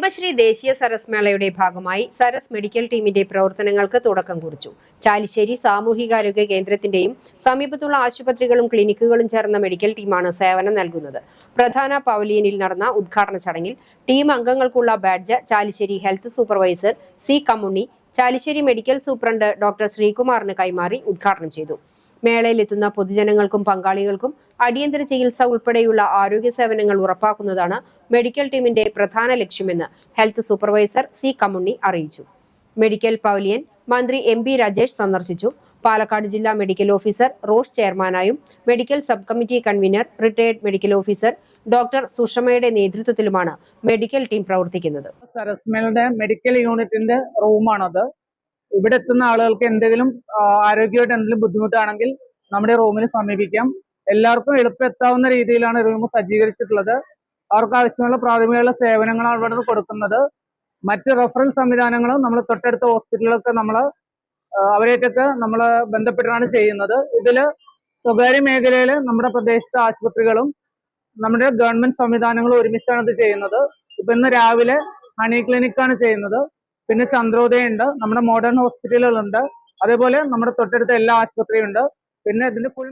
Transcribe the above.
കുടുംബശ്രീ ദേശീയ സരസ് മേളയുടെ ഭാഗമായി സരസ് മെഡിക്കൽ ടീമിന്റെ പ്രവർത്തനങ്ങൾക്ക് തുടക്കം കുറിച്ചു. ചാലിശ്ശേരി സാമൂഹികാരോഗ്യ കേന്ദ്രത്തിന്റെയും സമീപത്തുള്ള ആശുപത്രികളും ക്ലിനിക്കുകളും ചേർന്ന മെഡിക്കൽ ടീമാണ് സേവനം നൽകുന്നത്. പ്രധാന പവലിയനിൽ നടന്ന ഉദ്ഘാടന ചടങ്ങിൽ ടീം അംഗങ്ങൾക്കുള്ള badge Chalissery health supervisor C Kammunni Chalissery medical superintendent doctor ശ്രീകുമാറിന് കൈമാറി ഉദ്ഘാടനം ചെയ്തു. മേളയിലെത്തുന്ന പൊതുജനങ്ങൾക്കും പങ്കാളികൾക്കും അടിയന്തര ചികിത്സ ഉൾപ്പെടെയുള്ള ആരോഗ്യ സേവനങ്ങൾ ഉറപ്പാക്കുന്നതാണ് മെഡിക്കൽ ടീമിന്റെ പ്രധാന ലക്ഷ്യമെന്ന് ഹെൽത്ത് സൂപ്പർവൈസർ സി കമ്മുണ്ണി അറിയിച്ചു. മെഡിക്കൽ പവലിയൻ മന്ത്രി എം പി രാജേഷ് സന്ദർശിച്ചു. പാലക്കാട് ജില്ലാ മെഡിക്കൽ ഓഫീസർ റോസ് ചെയർമാനായും medical sub committee convener retired medical officer doctor സുഷമയുടെ നേതൃത്വത്തിലുമാണ് മെഡിക്കൽ ടീം പ്രവർത്തിക്കുന്നത്. സരസ്മേളുടെ മെഡിക്കൽ യൂണിറ്റിന്റെ റൂമാണത്. ഇവിടെ എത്തുന്ന ആളുകൾക്ക് എന്തെങ്കിലും ആരോഗ്യമായിട്ട് എന്തെങ്കിലും ബുദ്ധിമുട്ടാണെങ്കിൽ നമ്മുടെ റൂമിൽ സമീപിക്കാം. എല്ലാവർക്കും എളുപ്പം എത്താവുന്ന രീതിയിലാണ് റൂം സജ്ജീകരിച്ചിട്ടുള്ളത്. അവർക്ക് ആവശ്യമുള്ള പ്രാഥമിക സേവനങ്ങളാണ് ഇവിടെ നിന്ന് കൊടുക്കുന്നത്. മറ്റ് റെഫറൽ സംവിധാനങ്ങളും നമ്മൾ തൊട്ടടുത്ത ഹോസ്പിറ്റലുകളൊക്കെ അവരായിട്ടൊക്കെ നമ്മൾ ബന്ധപ്പെട്ടാണ് ചെയ്യുന്നത്. ഇതില് സ്വകാര്യ മേഖലയിൽ നമ്മുടെ പ്രദേശത്തെ ആശുപത്രികളും നമ്മുടെ ഗവൺമെന്റ് സംവിധാനങ്ങളും ഒരുമിച്ചാണ് ഇത് ചെയ്യുന്നത്. ഇപ്പൊ ഇന്ന് രാവിലെ ഹണി ക്ലിനിക്കാണ് ചെയ്യുന്നത്. പിന്നെ ചന്ദ്രോദയ ഉണ്ട്, നമ്മുടെ മോഡേൺ ഹോസ്പിറ്റലുകളുണ്ട്, അതേപോലെ നമ്മുടെ തൊട്ടടുത്ത എല്ലാ ആശുപത്രിയും ഉണ്ട്. പിന്നെ ഇതിന്റെ ഫുൾ